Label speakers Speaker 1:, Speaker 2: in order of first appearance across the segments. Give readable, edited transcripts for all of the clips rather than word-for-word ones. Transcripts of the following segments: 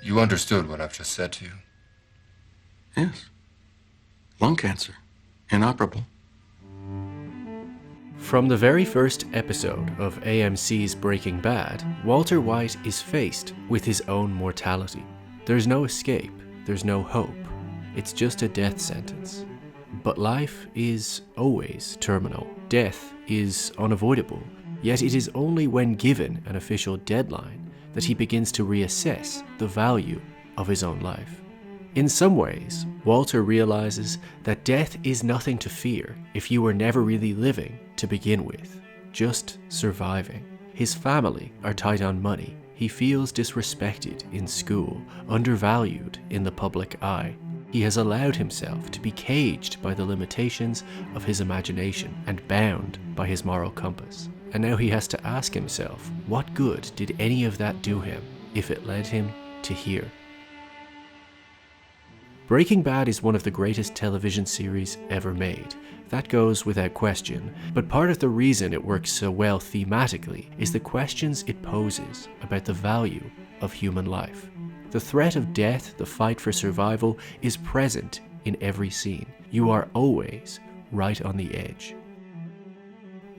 Speaker 1: You understood what I've just said to you.
Speaker 2: Yes. Lung cancer. Inoperable.
Speaker 3: From the very first episode of AMC's Breaking Bad, Walter White is faced with his own mortality. There's no escape, there's no hope. It's just a death sentence. But life is always terminal. Death is unavoidable. Yet it is only when given an official deadline that he begins to reassess the value of his own life. In some ways, Walter realizes that death is nothing to fear if you were never really living to begin with, just surviving. His family are tight on money. He feels disrespected in school, undervalued in the public eye. He has allowed himself to be caged by the limitations of his imagination and bound by his moral compass. And now he has to ask himself, what good did any of that do him if it led him to here? Breaking Bad is one of the greatest television series ever made. That goes without question, but part of the reason it works so well thematically is the questions it poses about the value of human life. The threat of death, the fight for survival, is present in every scene. You are always right on the edge.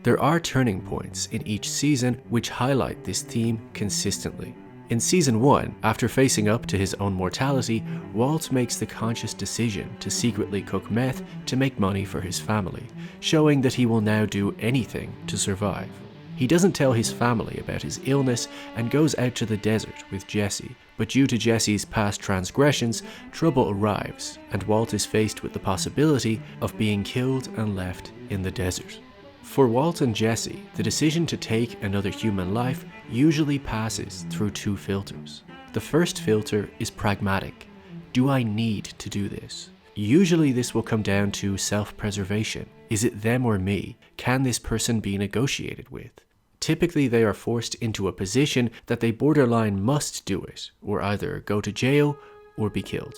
Speaker 3: There are turning points in each season which highlight this theme consistently. In Season 1, after facing up to his own mortality, Walt makes the conscious decision to secretly cook meth to make money for his family, showing that he will now do anything to survive. He doesn't tell his family about his illness and goes out to the desert with Jesse, but due to Jesse's past transgressions, trouble arrives, and Walt is faced with the possibility of being killed and left in the desert. For Walt and Jesse, the decision to take another human life usually passes through two filters. The first filter is pragmatic. Do I need to do this? Usually this will come down to self-preservation. Is it them or me? Can this person be negotiated with? Typically they are forced into a position that they borderline must do it, or either go to jail or be killed.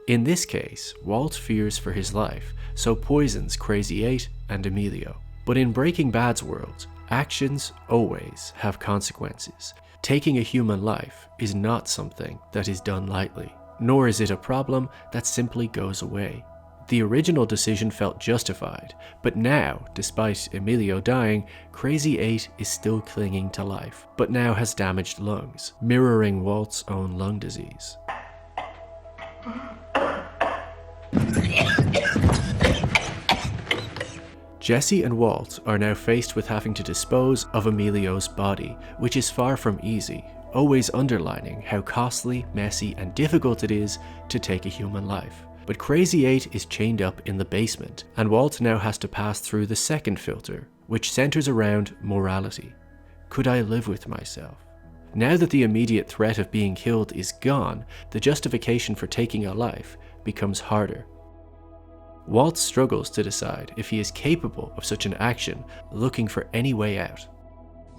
Speaker 3: In this case, Walt fears for his life, so poisons Crazy 8 and Emilio. But in Breaking Bad's world, actions always have consequences. Taking a human life is not something that is done lightly, nor is it a problem that simply goes away. The original decision felt justified, but now, despite Emilio dying, Crazy 8 is still clinging to life, but now has damaged lungs, mirroring Walt's own lung disease. Jesse and Walt are now faced with having to dispose of Emilio's body, which is far from easy, always underlining how costly, messy, and difficult it is to take a human life. But Crazy 8 is chained up in the basement, and Walt now has to pass through the second filter, which centers around morality. Could I live with myself? Now that the immediate threat of being killed is gone, the justification for taking a life becomes harder. Walt struggles to decide if he is capable of such an action, looking for any way out.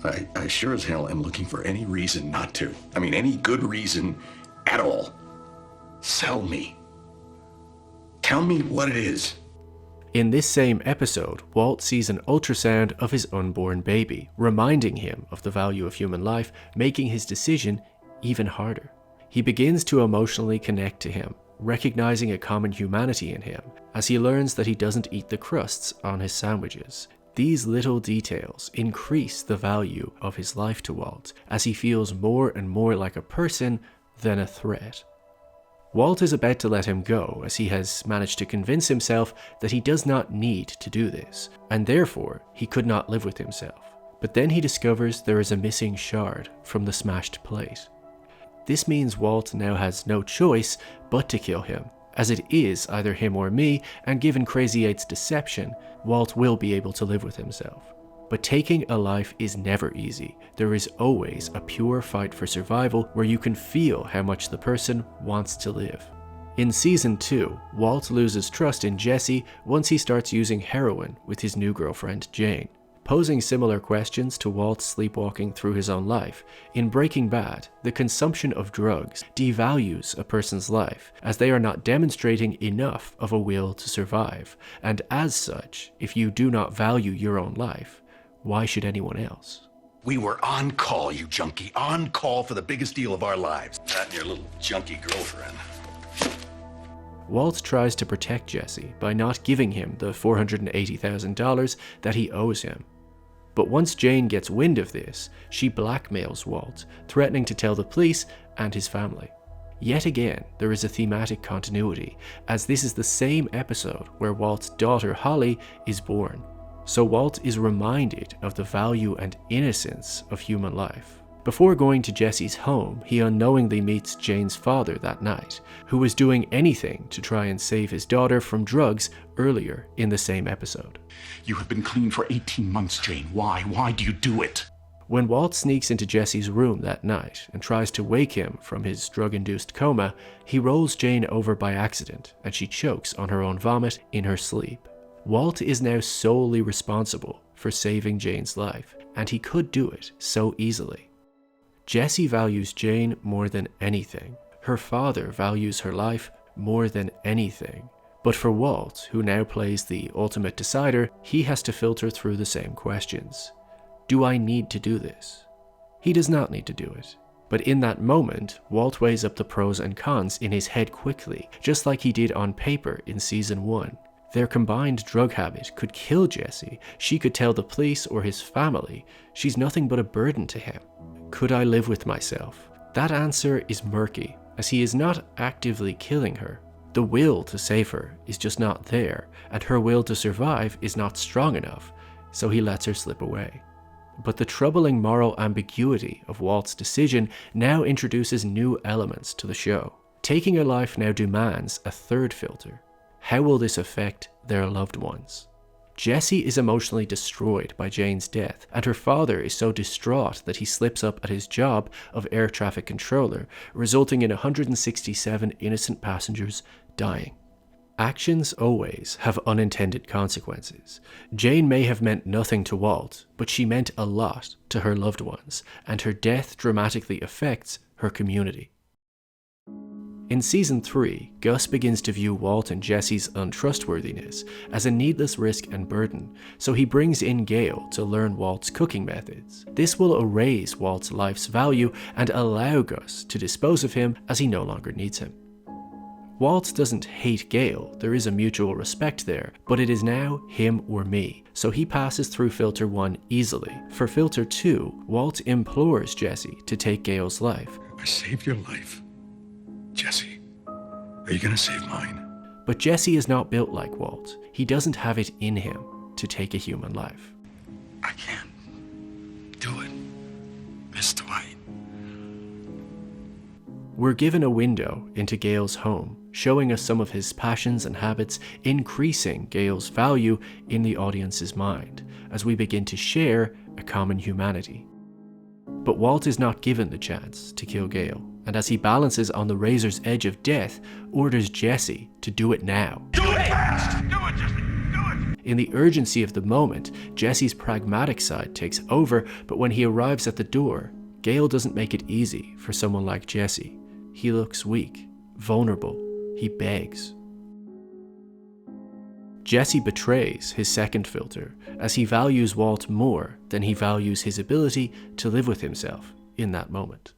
Speaker 2: I sure as hell am looking for any reason not to. I mean, any good reason at all. Sell me. Tell me what it is.
Speaker 3: In this same episode, Walt sees an ultrasound of his unborn baby, reminding him of the value of human life, making his decision even harder. He begins to emotionally connect to him, recognizing a common humanity in him, as he learns that he doesn't eat the crusts on his sandwiches. These little details increase the value of his life to Walt, as he feels more and more like a person than a threat. Walt is about to let him go, as he has managed to convince himself that he does not need to do this, and therefore he could not live with himself. But then he discovers there is a missing shard from the smashed plate. This means Walt now has no choice but to kill him, as it is either him or me, and given Crazy 8's deception, Walt will be able to live with himself. But taking a life is never easy. There is always a pure fight for survival where you can feel how much the person wants to live. In Season 2, Walt loses trust in Jesse once he starts using heroin with his new girlfriend Jane. Posing similar questions to Walt's sleepwalking through his own life, in Breaking Bad, the consumption of drugs devalues a person's life, as they are not demonstrating enough of a will to survive, and as such, if you do not value your own life, why should anyone else?
Speaker 2: We were on call, you junkie. On call for the biggest deal of our lives. That and your little junkie girlfriend.
Speaker 3: Walt tries to protect Jesse by not giving him the $480,000 that he owes him. But once Jane gets wind of this, she blackmails Walt, threatening to tell the police and his family. Yet again, there is a thematic continuity, as this is the same episode where Walt's daughter Holly is born. So Walt is reminded of the value and innocence of human life. Before going to Jesse's home, he unknowingly meets Jane's father that night, who was doing anything to try and save his daughter from drugs earlier in the same episode.
Speaker 4: You have been clean for 18 months, Jane. Why? Why do you do it?
Speaker 3: When Walt sneaks into Jesse's room that night and tries to wake him from his drug-induced coma, he rolls Jane over by accident and she chokes on her own vomit in her sleep. Walt is now solely responsible for saving Jane's life, and he could do it so easily. Jesse values Jane more than anything. Her father values her life more than anything. But for Walt, who now plays the ultimate decider, he has to filter through the same questions. Do I need to do this? He does not need to do it. But in that moment, Walt weighs up the pros and cons in his head quickly, just like he did on paper in season 1. Their combined drug habit could kill Jesse. She could tell the police or his family. She's nothing but a burden to him. Could I live with myself? That answer is murky, as he is not actively killing her. The will to save her is just not there, and her will to survive is not strong enough, so he lets her slip away. But the troubling moral ambiguity of Walt's decision now introduces new elements to the show. Taking a life now demands a third filter. How will this affect their loved ones? Jesse is emotionally destroyed by Jane's death, and her father is so distraught that he slips up at his job of air traffic controller, resulting in 167 innocent passengers dying. Actions always have unintended consequences. Jane may have meant nothing to Walt, but she meant a lot to her loved ones, and her death dramatically affects her community. In season 3, Gus begins to view Walt and Jesse's untrustworthiness as a needless risk and burden, so he brings in Gale to learn Walt's cooking methods. This will erase Walt's life's value and allow Gus to dispose of him as he no longer needs him. Walt doesn't hate Gale, there is a mutual respect there, but it is now him or me, so he passes through filter 1 easily. For filter 2, Walt implores Jesse to take Gale's life.
Speaker 2: I saved your life. Jesse, are you gonna save mine?
Speaker 3: But Jesse is not built like Walt. He doesn't have it in him to take a human life.
Speaker 2: I can't do it, Miss Dwight.
Speaker 3: We're given a window into Gale's home, showing us some of his passions and habits, increasing Gale's value in the audience's mind, as we begin to share a common humanity. But Walt is not given the chance to kill Gale, and as he balances on the razor's edge of death, orders Jesse to do it now.
Speaker 2: Do it fast! Do it, Jesse! Do it!
Speaker 3: In the urgency of the moment, Jesse's pragmatic side takes over, but when he arrives at the door, Gale doesn't make it easy for someone like Jesse. He looks weak, vulnerable, he begs. Jesse betrays his second filter, as he values Walt more than he values his ability to live with himself in that moment.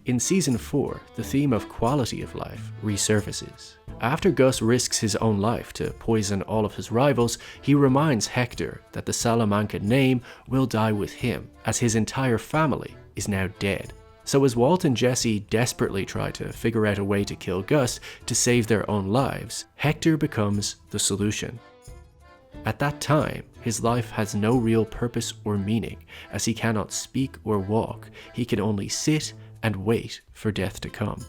Speaker 3: In season 4, the theme of quality of life resurfaces. After Gus risks his own life to poison all of his rivals, he reminds Hector that the Salamanca name will die with him, as his entire family is now dead. So as Walt and Jesse desperately try to figure out a way to kill Gus to save their own lives, Hector becomes the solution. At that time, his life has no real purpose or meaning, as he cannot speak or walk. He can only sit and wait for death to come.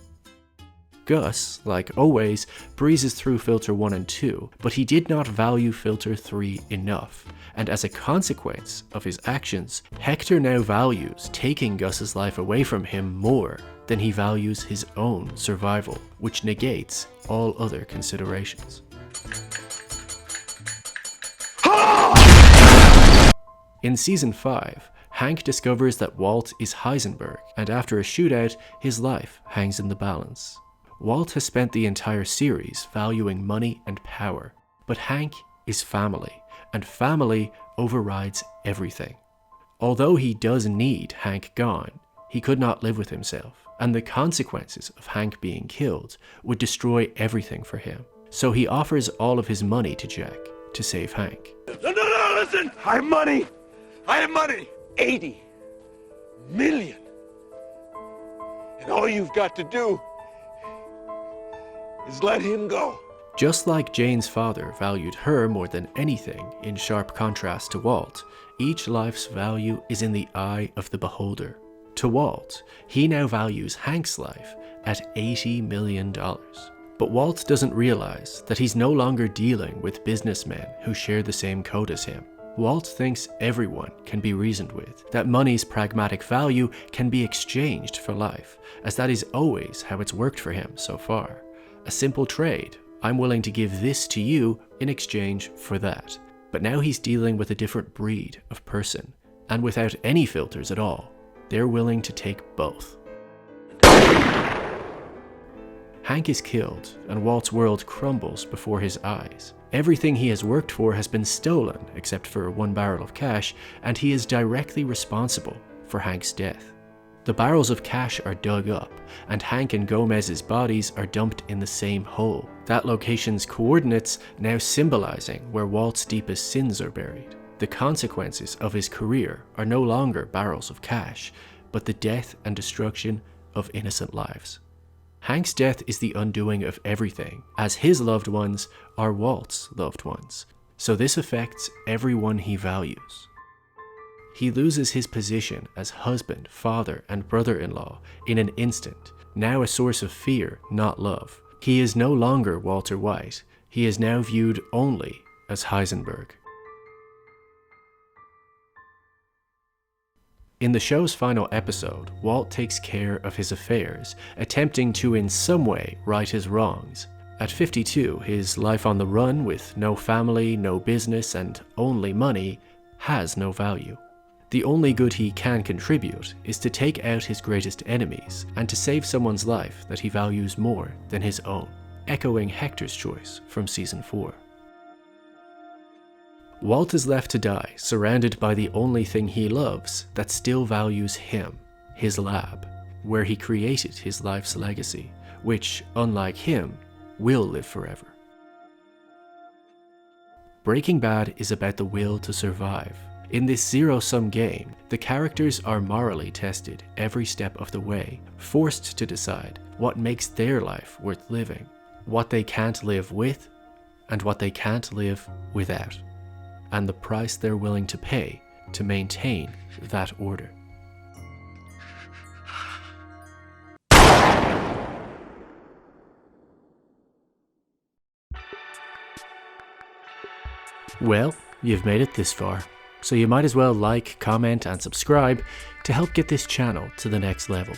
Speaker 3: Gus, like always, breezes through filter 1 and 2, but he did not value filter 3 enough, and as a consequence of his actions, Hector now values taking Gus's life away from him more than he values his own survival, which negates all other considerations. In season 5, Hank discovers that Walt is Heisenberg, and after a shootout, his life hangs in the balance. Walt has spent the entire series valuing money and power, but Hank is family, and family overrides everything. Although he does need Hank gone, he could not live with himself, and the consequences of Hank being killed would destroy everything for him. So he offers all of his money to Jack to save Hank.
Speaker 5: No, listen! I have money! 80 million. And all you've got to do is let him go.
Speaker 3: Just like Jane's father valued her more than anything, in sharp contrast to Walt, each life's value is in the eye of the beholder. To Walt, he now values Hank's life at $80 million. But Walt doesn't realize that he's no longer dealing with businessmen who share the same code as him. Walt thinks everyone can be reasoned with, that money's pragmatic value can be exchanged for life, as that is always how it's worked for him so far. A simple trade. I'm willing to give this to you in exchange for that. But now he's dealing with a different breed of person, and without any filters at all, they're willing to take both. Hank is killed, and Walt's world crumbles before his eyes. Everything he has worked for has been stolen, except for one barrel of cash, and he is directly responsible for Hank's death. The barrels of cash are dug up, and Hank and Gomez's bodies are dumped in the same hole, that location's coordinates now symbolizing where Walt's deepest sins are buried. The consequences of his career are no longer barrels of cash, but the death and destruction of innocent lives. Hank's death is the undoing of everything, as his loved ones are Walt's loved ones, so this affects everyone he values. He loses his position as husband, father, and brother-in-law in an instant, now a source of fear, not love. He is no longer Walter White, he is now viewed only as Heisenberg. In the show's final episode, Walt takes care of his affairs, attempting to in some way right his wrongs. At 52, his life on the run with no family, no business, and only money has no value. The only good he can contribute is to take out his greatest enemies and to save someone's life that he values more than his own, echoing Hector's choice from season 4. Walt is left to die, surrounded by the only thing he loves that still values him, his lab, where he created his life's legacy, which, unlike him, will live forever. Breaking Bad is about the will to survive. In this zero-sum game, the characters are morally tested every step of the way, forced to decide what makes their life worth living, what they can't live with, and what they can't live without, and the price they're willing to pay to maintain that order. Well, you've made it this far, so you might as well like, comment, and subscribe to help get this channel to the next level.